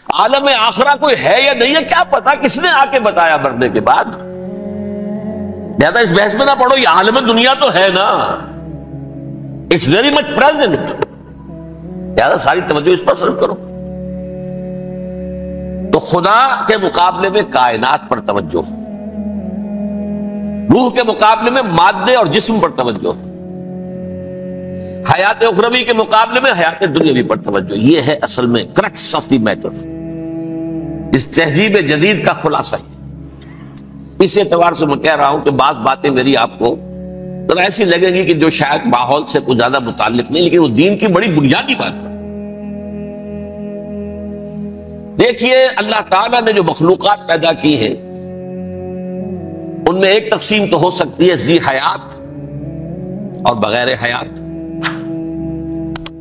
عالم آخرہ کوئی ہے یا نہیں ہے کیا پتا، کس نے آ کے بتایا مرنے کے بعد؟ زیادہ اس بحث میں نہ پڑھو، یہ عالم دنیا تو ہے نا، اٹس ویری مچ پریزنٹ، زیادہ ساری توجہ اس پر صرف کرو۔ تو خدا کے مقابلے میں کائنات پر توجہ، روح کے مقابلے میں مادے اور جسم پر توجہ، حیات اخروی کے مقابلے میں حیات دنیاوی پر توجہ۔ یہ ہے اصل میں کرکس آف دی میٹر، اس تہذیب جدید کا خلاصہ ہے۔ اس اعتبار سے میں کہہ رہا ہوں کہ بعض باتیں میری آپ کو ذرا ایسی لگیں گی کہ جو شاید ماحول سے کچھ زیادہ متعلق نہیں، لیکن وہ دین کی بڑی بنیادی بات ہے۔ دیکھیے اللہ تعالیٰ نے جو مخلوقات پیدا کی ہیں ان میں ایک تقسیم تو ہو سکتی ہے ذی حیات اور بغیر حیات،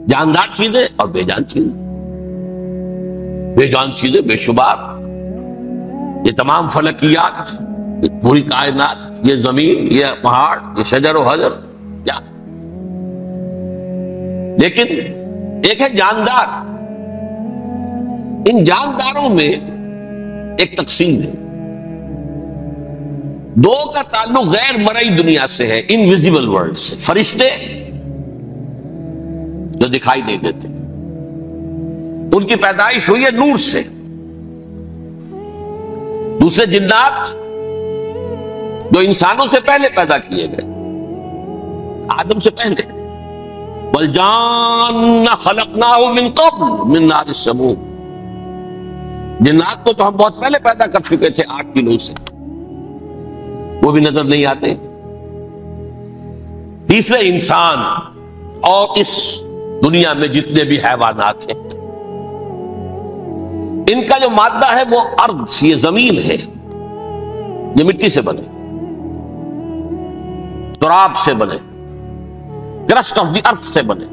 جاندار چیزیں اور بے جان چیزیں۔ بے جان چیزیں بے شمار، یہ تمام فلکیات، یہ پوری کائنات، یہ زمین، یہ پہاڑ، یہ شجر و حجر، کیا؟ لیکن ایک ہے جاندار، ان جانداروں میں ایک تقسیم ہے، دو کا تعلق غیر مرئی دنیا سے ہے، انویزیبل ورلڈ سے، فرشتے جو دکھائی نہیں دیتے، ان کی پیدائش ہوئی ہے نور سے۔ دوسرے جنات جو انسانوں سے پہلے پیدا کیے گئے، آدم سے پہلے، وَالْجَانَّ خَلَقْنَاهُ مِن قَبْلُ مِن نَارِ السَّمُومِ، جنات کو تو ہم بہت پہلے پیدا کر چکے تھے آگ کی لو سے، وہ بھی نظر نہیں آتے۔ تیسرے انسان اور اس دنیا میں جتنے بھی حیوانات ہیں، ان کا جو مادہ ہے وہ ارض، یہ زمین ہے، یہ مٹی سے بنے، تراب سے بنے، کرسٹ آف دی ارتھ سے بنے۔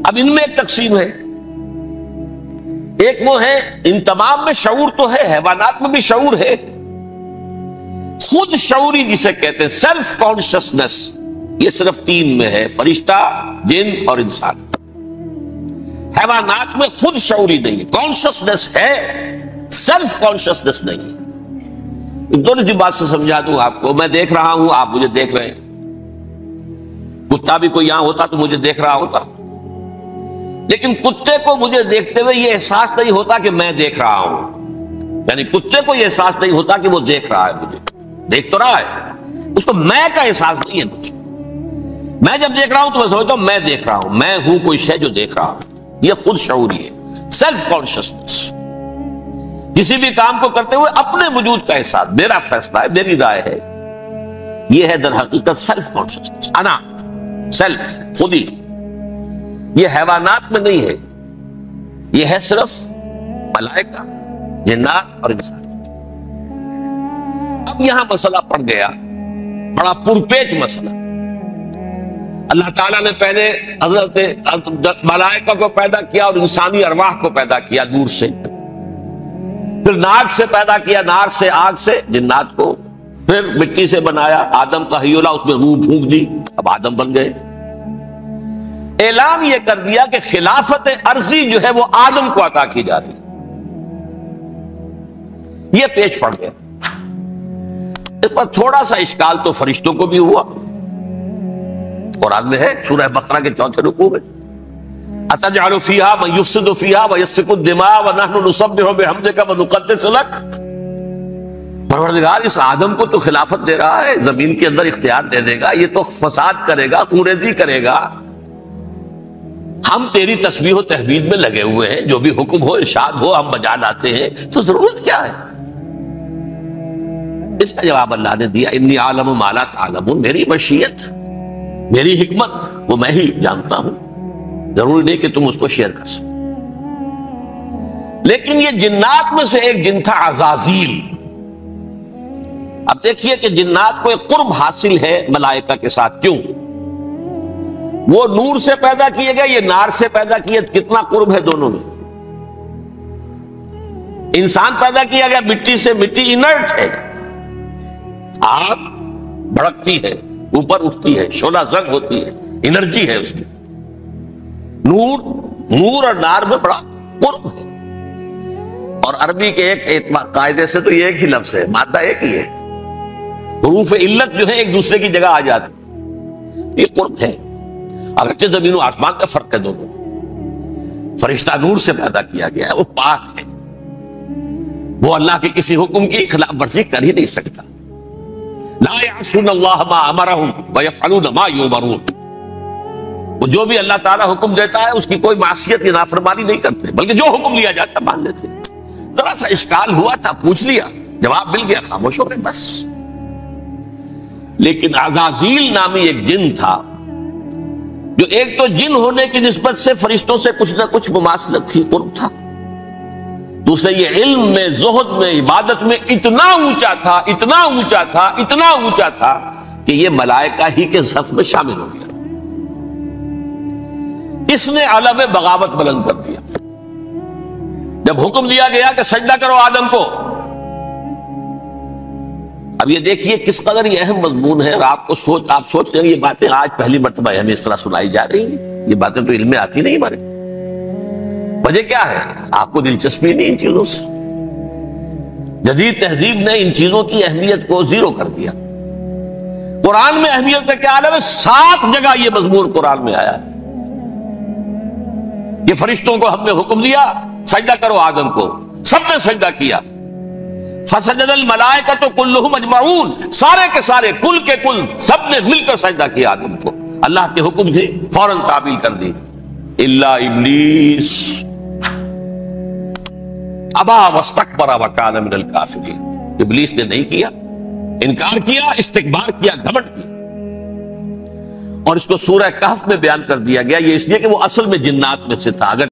اب ان میں ایک تقسیم ہے، ایک وہ ہے، ان تمام میں شعور تو ہے، حیوانات میں بھی شعور ہے، خود شعوری جسے کہتے ہیں سیلف کانشسنس، یہ صرف تین میں ہے، فرشتہ، جن اور انسان۔ حیوانات میں خود شعوری نہیں ہے، کانشسنس ہے، سیلف کانشسنس نہیں ہے۔ ایک دونوں سی بات سے سمجھا دوں آپ کو، میں دیکھ رہا ہوں، آپ مجھے دیکھ رہے ہیں، کتا بھی کوئی یہاں ہوتا تو مجھے دیکھ رہا ہوتا، لیکن کتے کو مجھے دیکھتے ہوئے یہ احساس نہیں ہوتا کہ میں دیکھ رہا ہوں، یعنی کتے کو یہ احساس نہیں ہوتا کہ وہ دیکھ رہا ہے، مجھے دیکھ تو رہا ہے، اس کو میں کا احساس نہیں ہے مجھے۔ میں جب دیکھ رہا ہوں تو میں سمجھتا ہوں میں دیکھ رہا ہوں، میں ہوں کوئی شے جو دیکھ رہا ہوں، یہ خود شعوری ہے، سیلف کانشسنس۔ کسی بھی کام کو کرتے ہوئے اپنے وجود کا احساس، میرا فیصلہ ہے، میری رائے ہے، یہ ہے در حقیقت سیلف کانشسنس، انا، سیلف، خودی۔ یہ حیوانات میں نہیں ہے، یہ ہے صرف ملائکہ، جنات اور انسان۔ اب یہاں مسئلہ پڑ گیا، بڑا پرپیچ مسئلہ۔ اللہ تعالیٰ نے پہلے حضرت ملائکہ کو پیدا کیا اور انسانی ارواح کو پیدا کیا نور سے، پھر ناک سے پیدا کیا، نار سے، آگ سے جنات کو، پھر مٹی سے بنایا، آدم کا حیولہ، اس میں روح پھونک دی، اب آدم بن گئے۔ اعلان یہ کر دیا کہ خلافت عرضی جو ہے وہ آدم کو عطا کی جا رہی ہے۔ یہ پیچ پڑ گیا، اس پر تھوڑا سا اشکال تو فرشتوں کو بھی ہوا، قرآن میں ہے سورہ بقرہ کے 4 رکوع میں، أَتَجْعَلُ فِيهَا مَن يُفْسِدُ فِيهَا وَيَسْفِكُ الدِّمَاءَ وَنَحْنُ نُسَبِّحُ بِحَمْدِكَ وَنُقَدِّسُ لَكَ۔ پروردگار اس آدم کو تو خلافت دے رہا ہے، زمین کے اندر اختیار دے دے گا، یہ تو فساد کرے گا، خوریزی کرے گا، ہم تیری تسبیح و تحمید میں لگے ہوئے ہیں، جو بھی حکم ہو ارشاد ہو ہم بجا لاتے ہیں، تو ضرورت کیا ہے؟ اس کا جواب اللہ نے دیا، انی عالم ما لا تعلمون، میری مشیت، میری حکمت وہ میں ہی جانتا ہوں، ضروری نہیں کہ تم اس کو شیئر کر سکو۔ لیکن یہ جنات میں سے ایک جن تھا عزازیل۔ اب دیکھیے کہ جنات کو ایک قرب حاصل ہے ملائکہ کے ساتھ، کیوں؟ وہ نور سے پیدا کیے گئے، یہ نار سے پیدا کیے، کتنا قرب ہے دونوں میں۔ انسان پیدا کیا گیا مٹی سے، مٹی انرٹ ہے، آگ بھڑکتی ہے، اوپر اٹھتی ہے، شعلہ زنگ ہوتی ہے، انرجی ہے اس میں۔ نور اور نار میں بڑا قرب ہے۔ عربی کے ایک قاعدے سے تو یہ ایک ہی لفظ ہے، مادہ ایک ہی ہے، حروف علت جو ہے ایک دوسرے کی جگہ آ جاتی، یہ قرب ہے۔ اگرچہ زمین و آسمان کا فرق ہے دونوں، فرشتہ نور سے پیدا کیا گیا ہے، وہ پاک ہے، وہ اللہ کے کسی حکم کی خلاف ورزی کر ہی نہیں سکتا۔ لا یعصون اللہ ما امرہم ویفعلون ما یؤمرون، وہ جو بھی اللہ تعالیٰ حکم دیتا ہے اس کی کوئی معصیت یا نافرمانی نہیں کرتے، بلکہ جو حکم لیا جاتا مان لیتے۔ ذرا سا اشکال ہوا تھا، پوچھ لیا، جواب مل گیا، خاموش ہو گئے بس۔ لیکن عزازیل نامی ایک جن تھا، جو ایک تو جن ہونے کی نسبت سے فرشتوں سے کچھ نہ کچھ مماثلت تھی، قرب تھا، دوسرے یہ علم میں، زہد میں، عبادت میں اتنا اونچا تھا، اتنا اونچا تھا، اتنا اونچا تھا کہ یہ ملائکہ ہی کے صف میں شامل ہو گیا۔ اس نے علم بغاوت بلند کر دیا۔ جب حکم دیا گیا کہ سجدہ کرو آدم کو، اب یہ دیکھیے کس قدر یہ اہم مضمون ہے، اور آپ سوچ رہے ہیں یہ باتیں آج پہلی مرتبہ ہمیں اس طرح سنائی جا رہی ہیں، یہ باتیں تو علم میں آتی نہیں ہمارے۔ وجہ کیا ہے؟ آپ کو دلچسپی نہیں ان چیزوں سے۔ جدید تہذیب نے ان چیزوں کی اہمیت کو زیرو کر دیا۔ قرآن میں اہمیت کا کیا عالم ہے؟ 7 جگہ یہ مضمون قرآن میں آیا ہے کہ فرشتوں کو ہم نے حکم دیا سجدہ کرو آدم کو، سب نے سجدہ کیا۔ فسجد الملائکۃ کلھم اجمعون، سارے کے سارے، کل کے کل، سب نے مل کر سجدہ کیا آدم کو، اللہ کے حکم کی فوراً تعمیل کر دی، الا ابلیس ابا واستکبر وکان من الکافرین، ابلیس نے نہیں کیا، انکار کیا، استکبار کیا، گھمنڈ کیا۔ اور اس کو سورہ کہف میں بیان کر دیا گیا، یہ اس لیے کہ وہ اصل میں جنات میں سے تھا۔ اگر